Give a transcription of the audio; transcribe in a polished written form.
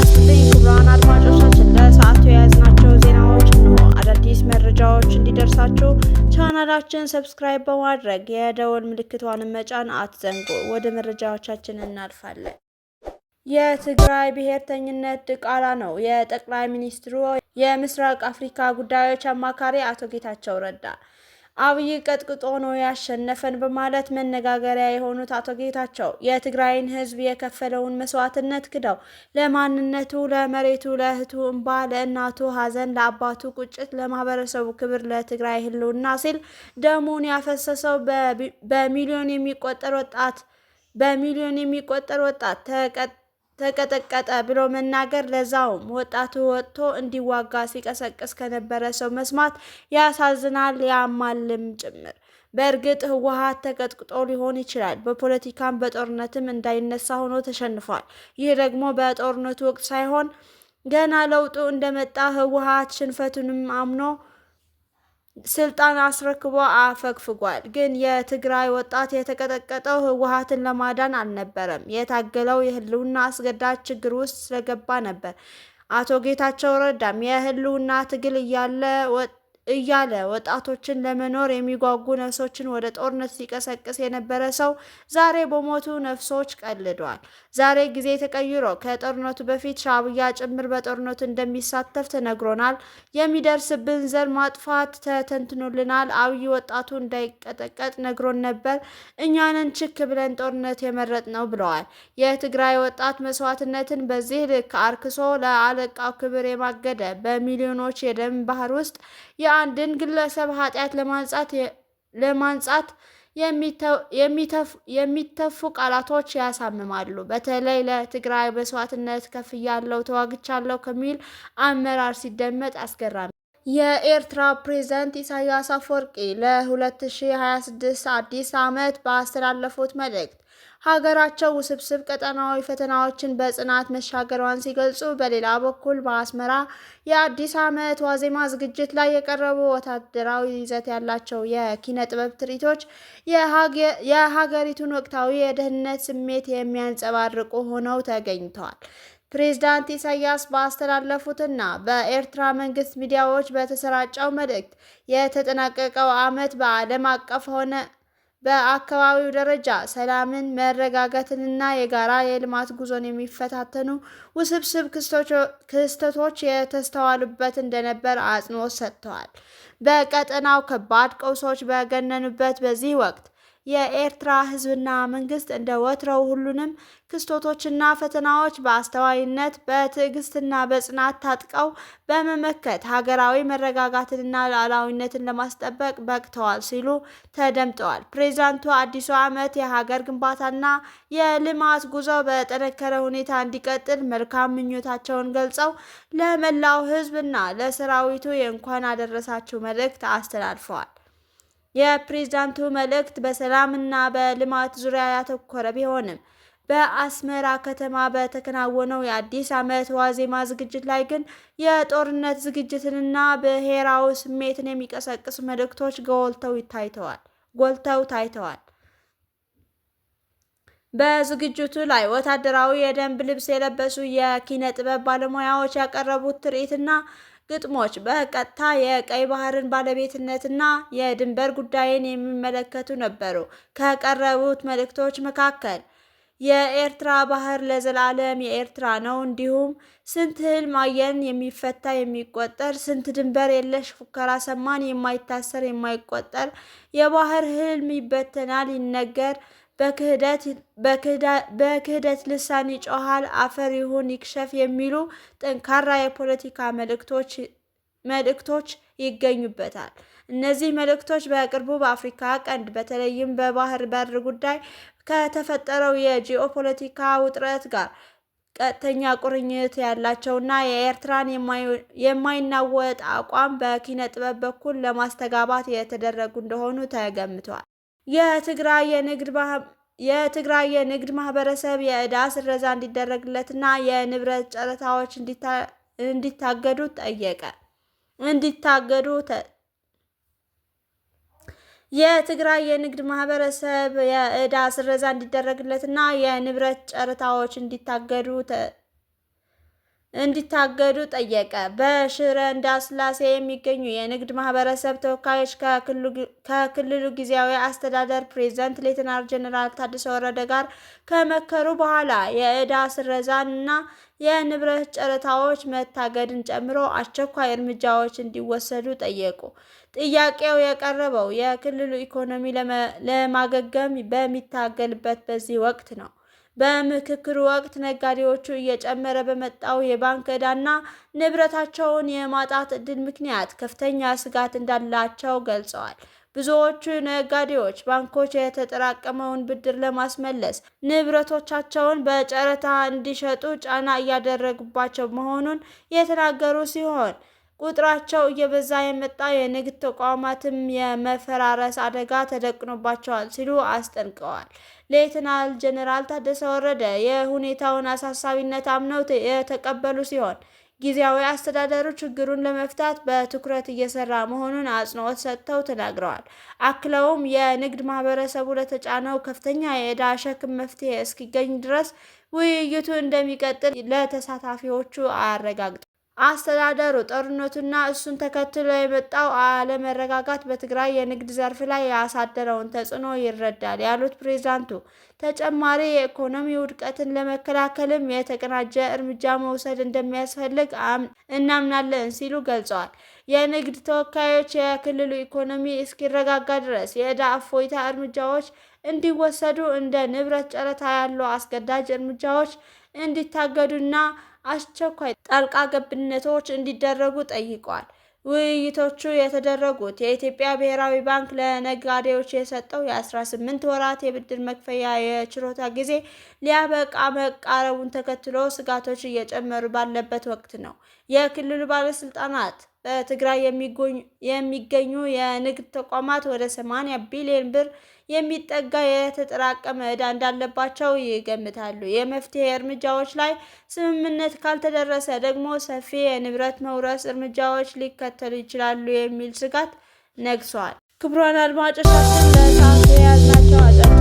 ይስጥልኝ ክቡራን አድማጮቻችን፣ ለሰዓቱ የያዝናቸው ዜናዎች ነው። አዳዲስ መረጃዎች እንዲደርሳችሁ ቻናላችን ሰብስክራይብ በማድረግ የደወል ምልክቷን መጫን አትዘንጉ። ወደ መረጃዎቻችን እናልፋለን። የትግራይ ብሔርተኝነት ድቃላ ነው። የጠቅላይ ሚኒስትሩ የምስራቅ አፍሪካ ጉዳዮች አማካሪ አቶ ጌታቸው ረዳ አብይ ቀጥቅጦ ነው ያሸነፈን በማለት መነጋገሪያ የሆኑት አቶ ጌታቸው የትግራይን ሕዝብ የከፈለውን መስዋዕትነት ክደው ለማንነቱ፣ ለመሬቱ፣ ለእህቱ እንባ፣ ለእናቱ ሐዘን፣ ለአባቱ ቁጭት፣ ለማህበረሰቡ ክብር፣ ለትግራይ ህልውና ሲል ደሙን ያፈሰሰው በሚሊዮን የሚቆጠር ወጣት ተቀጠቀጠ ብሎ መናገር፣ ለዛውም ወጣቱ ወጥቶ እንዲዋጋ ሲቀሰቅስ ከነበረ ሰው መስማት ያሳዝናል፣ ያማልም ጭምር። በእርግጥ ህወሓት ተቀጥቅጦ ሊሆን ይችላል፣ በፖለቲካም በጦርነትም እንዳይነሳ ሆኖ ተሸንፏል። ይህ ደግሞ በጦርነቱ ወቅት ሳይሆን ገና ለውጡ እንደመጣ ህወሓት ሽንፈቱንም አምኖ ስልጣን አስረክቦ አፈግፍጓል። ግን የትግራይ ወጣት የተቀጠቀጠው ህወሓትን ለማዳን አልነበረም። የታገለው የህልውና አስገዳጅ ችግር ውስጥ ስለገባ ነበር። አቶ ጌታቸው ረዳም የህልውና ትግል እያለ ወጣቶችን ለመኖር የሚጓጉ ነፍሶችን ወደ ጦርነት ሲቀሰቅስ የነበረ ሰው ዛሬ በሞቱ ነፍሶች ቀልዷል። ዛሬ ጊዜ ተቀይሮ ከጦርነቱ በፊት ሻዕቢያ ጭምር በጦርነቱ እንደሚሳተፍ ተነግሮናል። የሚደርስብን ዘር ማጥፋት ተተንትኖልናል። አብይ ወጣቱ እንዳይቀጠቀጥ ነግሮን ነበር። እኛንን ችክ ብለን ጦርነት የመረጥ ነው ብለዋል። የትግራይ ወጣት መስዋዕትነትን በዚህ ልክ አርክሶ ለአለቃው ክብር የማገደ በሚሊዮኖች የደም ባህር ውስጥ የአንድን ግለሰብ ኃጢአት ለማንጻት የሚተፉ ቃላቶች ያሳምማሉ። በተለይ ለትግራይ መስዋዕትነት ከፍያለሁ፣ ተዋግቻለሁ ከሚል አመራር ሲደመጥ አስገራሚ። የኤርትራ ፕሬዝዳንት ኢሳያስ አፈወርቂ ለ2026 አዲስ ዓመት ባስተላለፉት መልእክት ሀገራቸው ውስብስብ ቀጠናዊ ፈተናዎችን በጽናት መሻገሯን ሲገልጹ፣ በሌላ በኩል በአስመራ የአዲስ ዓመት ዋዜማ ዝግጅት ላይ የቀረቡ ወታደራዊ ይዘት ያላቸው የኪነ ጥበብ ትርኢቶች የሀገሪቱን ወቅታዊ የደህንነት ስሜት የሚያንጸባርቁ ሆነው ተገኝተዋል። ፕሬዝዳንት ኢሳያስ ባስተላለፉትና በኤርትራ መንግስት ሚዲያዎች በተሰራጨው መልእክት የተጠናቀቀው ዓመት በዓለም አቀፍ ሆነ በአካባቢው ደረጃ ሰላምን፣ መረጋጋትንና የጋራ የልማት ጉዞን የሚፈታተኑ ውስብስብ ክስተቶች የተስተዋሉበት እንደነበር አጽንኦት ሰጥተዋል። በቀጠናው ከባድ ቀውሶች በገነኑበት በዚህ ወቅት የኤርትራ ሕዝብና መንግስት እንደ ወትሮው ሁሉንም ክስተቶችና ፈተናዎች በአስተዋይነት በትዕግስትና በጽናት ታጥቀው በመመከት ሀገራዊ መረጋጋትንና ሉዓላዊነትን ለማስጠበቅ በቅተዋል ሲሉ ተደምጠዋል። ፕሬዝዳንቱ አዲሱ ዓመት የሀገር ግንባታና የልማት ጉዞ በጠነከረ ሁኔታ እንዲቀጥል መልካም ምኞታቸውን ገልጸው ለመላው ሕዝብና ለሰራዊቱ የእንኳን አደረሳችሁ መልእክት አስተላልፈዋል። የፕሬዝዳንቱ መልእክት በሰላምና በልማት ዙሪያ ያተኮረ ቢሆንም በአስመራ ከተማ በተከናወነው የአዲስ ዓመት ዋዜማ ዝግጅት ላይ ግን የጦርነት ዝግጅትንና ብሔራዊ ስሜትን የሚቀሰቅሱ መልእክቶች ጎልተው ታይተዋል። በዝግጅቱ ላይ ወታደራዊ የደንብ ልብስ የለበሱ የኪነ ጥበብ ባለሙያዎች ያቀረቡት ትርኢትና ግጥሞች በቀጥታ የቀይ ባህርን ባለቤትነትና የድንበር ጉዳይን የሚመለከቱ ነበሩ። ከቀረቡት መልእክቶች መካከል የኤርትራ ባህር ለዘላለም የኤርትራ ነው፣ እንዲሁም ስንት ህልም አየን የሚፈታ የሚቆጠር፣ ስንት ድንበር የለሽ ፉከራ ሰማን የማይታሰር የማይቆጠር፣ የባህር ህልም ይበተናል ይነገር፣ በክህደት ልሳን ይጮሃል፣ አፈር ይሁን ይክሸፍ የሚሉ ጠንካራ የፖለቲካ መልእክቶች ይገኙበታል። እነዚህ መልእክቶች በቅርቡ በአፍሪካ ቀንድ በተለይም በባህር በር ጉዳይ ከተፈጠረው የጂኦፖለቲካ ውጥረት ጋር ቀጥተኛ ቁርኝት ያላቸውና የኤርትራን የማይናወጥ አቋም በኪነ ጥበብ በኩል ለማስተጋባት የተደረጉ እንደሆኑ ተገምቷል። የትግራይ የንግድ ማህበረሰብ የዕዳ ስረዛ እንዲደረግለትና የንብረት ጨረታዎች እንዲታገዱ ጠየቀ። የትግራይ የንግድ ማህበረሰብ የዕዳ ስረዛ እንዲደረግለትና የንብረት ጨረታዎች እንዲታገዱ ጠየቀ። በሽረ እንዳስላሴ የሚገኙ የንግድ ማህበረሰብ ተወካዮች ከክልሉ ጊዜያዊ አስተዳደር ፕሬዝዳንት ሌተናል ጄኔራል ታደሰ ወረደ ጋር ከመከሩ በኋላ የዕዳ ስረዛን እና የንብረት ጨረታዎች መታገድን ጨምሮ አስቸኳይ እርምጃዎች እንዲወሰዱ ጠየቁ። ጥያቄው የቀረበው የክልሉ ኢኮኖሚ ለማገገም በሚታገልበት በዚህ ወቅት ነው። በምክክሩ ወቅት ነጋዴዎቹ እየጨመረ በመጣው የባንክ ዕዳና ንብረታቸውን የማጣት ዕድል ምክንያት ከፍተኛ ስጋት እንዳላቸው ገልጸዋል። ብዙዎቹ ነጋዴዎች ባንኮች የተጠራቀመውን ብድር ለማስመለስ ንብረቶቻቸውን በጨረታ እንዲሸጡ ጫና እያደረጉባቸው መሆኑን የተናገሩ ሲሆን ቁጥራቸው እየበዛ የመጣ የንግድ ተቋማትም የመፈራረስ አደጋ ተደቅኖባቸዋል ሲሉ አስጠንቅቀዋል። ሌተናል ጄኔራል ታደሰ ወረደ የሁኔታውን አሳሳቢነት አምነው የተቀበሉ ሲሆን ጊዜያዊ አስተዳደሩ ችግሩን ለመፍታት በትኩረት እየሰራ መሆኑን አጽንኦት ሰጥተው ተናግረዋል። አክለውም የንግድ ማህበረሰቡ ለተጫነው ከፍተኛ የዕዳ ሸክም መፍትሄ እስኪገኝ ድረስ ውይይቱ እንደሚቀጥል ለተሳታፊዎቹ አረጋግጠዋል። አስተዳደሩ ጦርነቱና እሱን ተከትሎ የመጣው አለመረጋጋት በትግራይ የንግድ ዘርፍ ላይ ያሳደረውን ተጽዕኖ ይረዳል ያሉት ፕሬዝዳንቱ ተጨማሪ የኢኮኖሚ ውድቀትን ለመከላከልም የተቀናጀ እርምጃ መውሰድ እንደሚያስፈልግ እናምናለን ሲሉ ገልጸዋል። የንግድ ተወካዮች የክልሉ ኢኮኖሚ እስኪረጋጋ ድረስ የዕዳ እፎይታ እርምጃዎች እንዲወሰዱ፣ እንደ ንብረት ጨረታ ያሉ አስገዳጅ እርምጃዎች እንዲታገዱና አስቸኳይ ጣልቃ ገብነቶች እንዲደረጉ ጠይቀዋል። ውይይቶቹ የተደረጉት የኢትዮጵያ ብሔራዊ ባንክ ለነጋዴዎች የሰጠው የ18 ወራት የብድር መክፈያ የችሮታ ጊዜ ሊያበቃ መቃረቡን ተከትሎ ስጋቶች እየጨመሩ ባለበት ወቅት ነው። የክልሉ ባለስልጣናት በትግራይ የሚገኙ የንግድ ተቋማት ወደ 80 ቢሊዮን ብር የሚጠጋ የተጠራቀመ ዕዳ እንዳለባቸው ይገምታሉ። የመፍትሄ እርምጃዎች ላይ ስምምነት ካልተደረሰ ደግሞ ሰፊ የንብረት መውረስ እርምጃዎች ሊከተሉ ይችላሉ የሚል ስጋት ነግሷል። ክቡራን አድማጮቻችን ለሰዓቱ የያዝናቸው